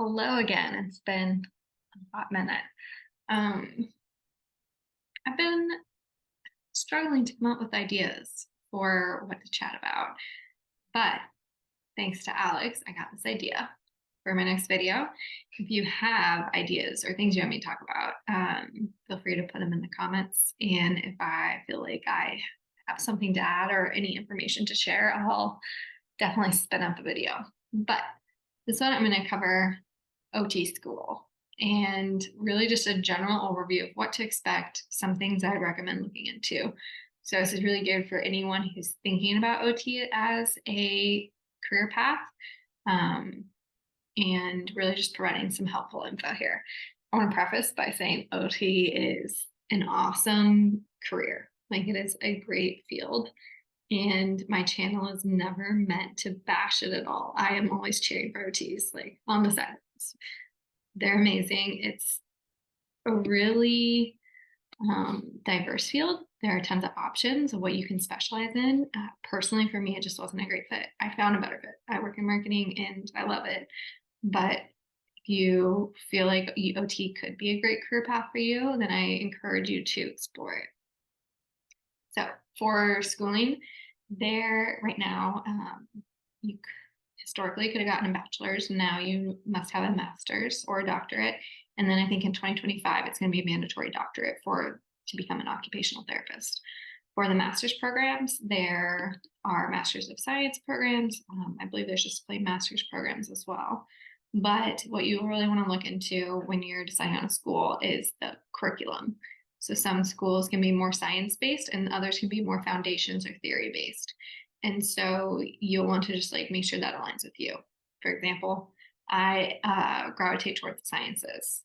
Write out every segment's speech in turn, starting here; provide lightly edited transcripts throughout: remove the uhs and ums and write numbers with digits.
Hello again. It's been a hot minute. Um, I've been struggling to come up with ideas for what to chat about, but thanks to Alex, I got this idea for my next video. If you have ideas or things you want me to talk about, feel free to put them in the comments. And if I feel like I have something to add or any information to share, I'll definitely spin up a video. But this one I'm going to cover OT school and really just a general overview of what to expect, some things I'd recommend looking into. So this is really good for anyone who's thinking about OT as a career path, and really just providing some helpful info here. I want to preface by saying OT is an awesome career. Like, it is a great field. And my channel is never meant to bash it at all. I am always cheering for OTs, like on the sidelines. They're amazing. It's a really diverse field. There are tons of options of what you can specialize in. Personally, for me, it just wasn't a great fit. I found a better fit. I work in marketing and I love it. But if you feel like OT could be a great career path for you, then I encourage you to explore it. So for schooling, there right now, you historically could have gotten a bachelor's. Now you must have a master's or a doctorate. And then I think in 2025, it's going to be a mandatory doctorate to become an occupational therapist. For the master's programs, there are Masters of Science programs. I believe there's just plain master's programs as well. But what you really want to look into when you're deciding on a school is the curriculum. So some schools can be more science-based and others can be more foundations or theory-based. And so you'll want to just like make sure that aligns with you. For example, I gravitate towards the sciences,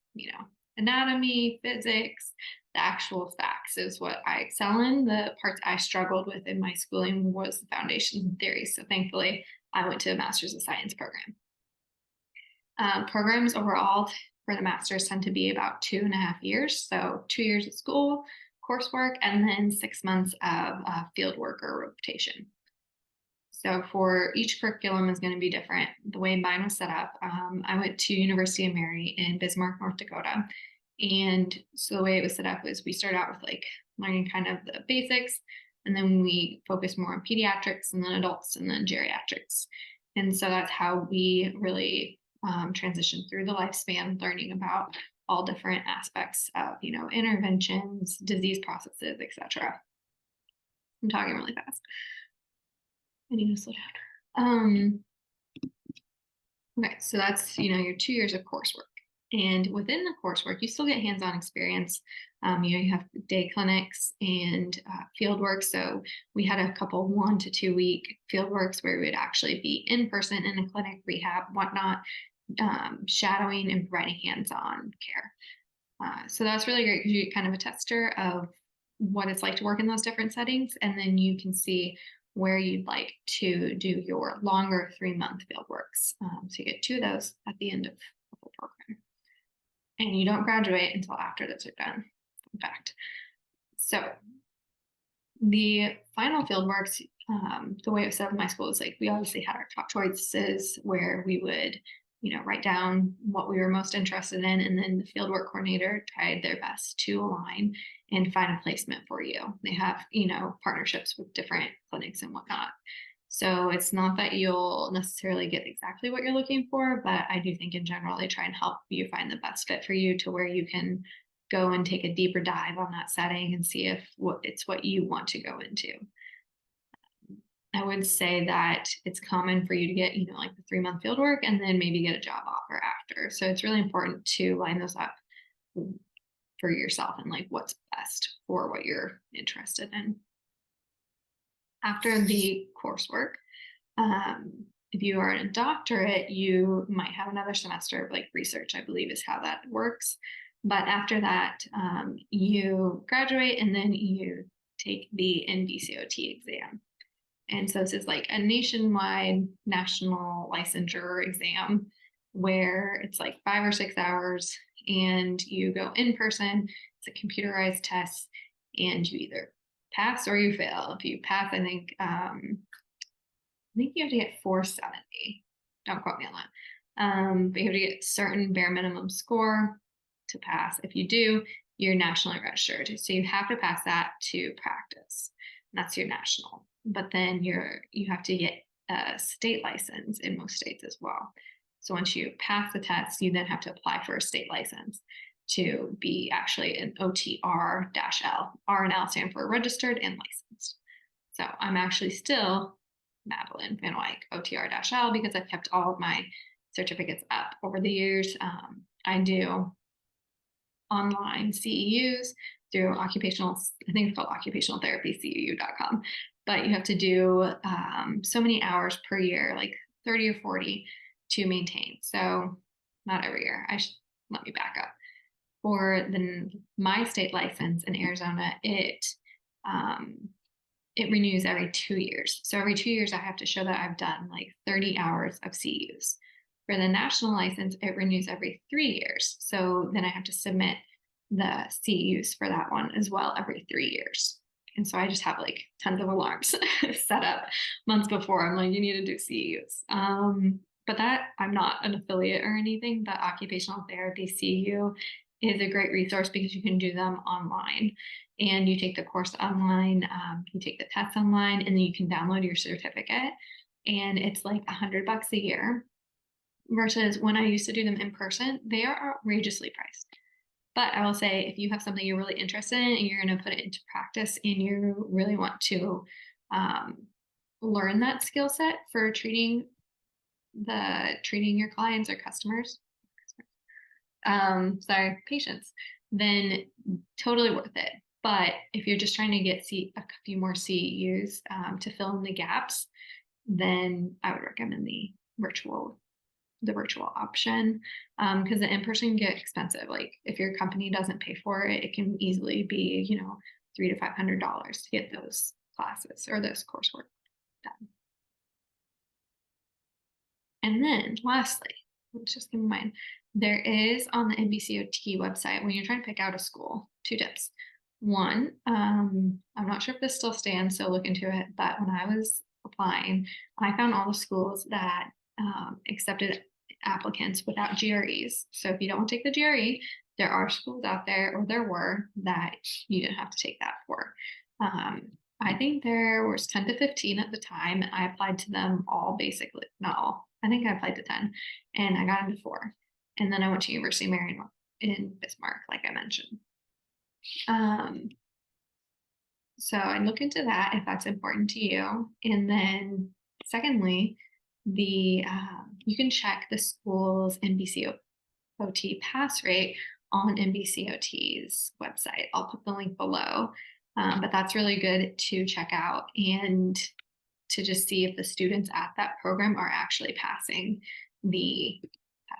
anatomy, physics, the actual facts is what I excel in. The parts I struggled with in my schooling was the foundations and theories. So thankfully, I went to a Master's of Science program. Programs overall for the master's tend to be about 2.5 years. So 2 years of school, coursework, and then 6 months of field work or rotation. So for each curriculum is going to be different. The way mine was set up, I went to University of Mary in Bismarck, North Dakota. And so the way it was set up was we started out with like learning kind of the basics, and then we focused more on pediatrics and then adults and then geriatrics. And so that's how we really transition through the lifespan, learning about all different aspects of, interventions, disease processes, etc. I'm talking really fast. I need to slow down. Okay, so that's, your 2 years of coursework. And within the coursework, you still get hands-on experience. You have day clinics and field work. So we had a couple 1 to 2 week field works where we would actually be in person in a clinic, rehab, whatnot, shadowing and providing hands-on care. So that's really great because you get kind of a tester of what it's like to work in those different settings. And then you can see where you'd like to do your longer 3-month field works. So you get 2 of those at the end of the whole program. And you don't graduate until after those are done, in fact. So the final field works, the way it was set up in my school is like we obviously had our top choices where we would write down what we were most interested in, and then the fieldwork coordinator tried their best to align and find a placement for you. They have, partnerships with different clinics and whatnot. So it's not that you'll necessarily get exactly what you're looking for, but I do think in general, they try and help you find the best fit for you to where you can go and take a deeper dive on that setting and see if it's what you want to go into. I would say that it's common for you to get, like the 3-month field work and then maybe get a job offer after. So it's really important to line those up for yourself and like what's best for what you're interested in. After the coursework, if you are in a doctorate, you might have another semester of like research, I believe is how that works. But after that, you graduate and then you take the NBCOT exam. And so this is like a nationwide national licensure exam where it's like 5 or 6 hours and you go in person. It's a computerized test and you either pass or you fail. If you pass, I think you have to get 470. Don't quote me on that. But you have to get certain bare minimum score to pass. If you do, you're nationally registered. So you have to pass that to practice. And that's your national. But then you have to get a state license in most states as well. So once you pass the test, you then have to apply for a state license to be actually an OTR-L. R and L stand for registered and licensed. So I'm actually still Madeline Van Wyk, OTR-L, because I've kept all of my certificates up over the years. I do online CEUs through occupational, I think it's called occupational therapy, CEU.com. But you have to do so many hours per year, like 30 or 40 to maintain. So not every year. Let me back up. For my state license in Arizona, it renews every 2 years. So every 2 years, I have to show that I've done like 30 hours of CEUs. For the national license, it renews every 3 years. So then I have to submit the CEUs for that one as well every 3 years. And so I just have like tons of alarms set up months before. I'm like, you need to do CEUs. But that I'm not an affiliate or anything, but occupational therapy CEU is a great resource because you can do them online and you take the course online, you take the test online, and then you can download your certificate. And it's like $100 a year versus when I used to do them in person, they are outrageously priced. But I will say, if you have something you're really interested in and you're going to put it into practice and you really want to learn that skill set for treating your clients or customers, patients, then totally worth it. But if you're just trying to get a few more CEUs to fill in the gaps, then I would recommend the virtual option, because the in-person can get expensive. Like if your company doesn't pay for it, it can easily be, $300 to $500 to get those classes or this coursework done. And then lastly, let's just keep in mind, there is on the NBCOT website, when you're trying to pick out a school, 2 tips. One, I'm not sure if this still stands, so look into it. But when I was applying, I found all the schools that accepted applicants without GREs. So if you don't want to take the GRE, there are schools out there, or there were, that you didn't have to take that for. I think there was 10 to 15 at the time, and I applied to them all, basically, not all. I think I applied to 10, and I got into 4. And then I went to University of Maryland in Bismarck, like I mentioned. So I look into that if that's important to you. And then secondly, you can check the school's NBCOT pass rate on NBCOT's website. I'll put the link below. But that's really good to check out and to just see if the students at that program are actually passing the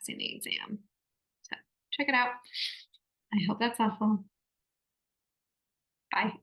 exam. So check it out. I hope that's helpful. Bye.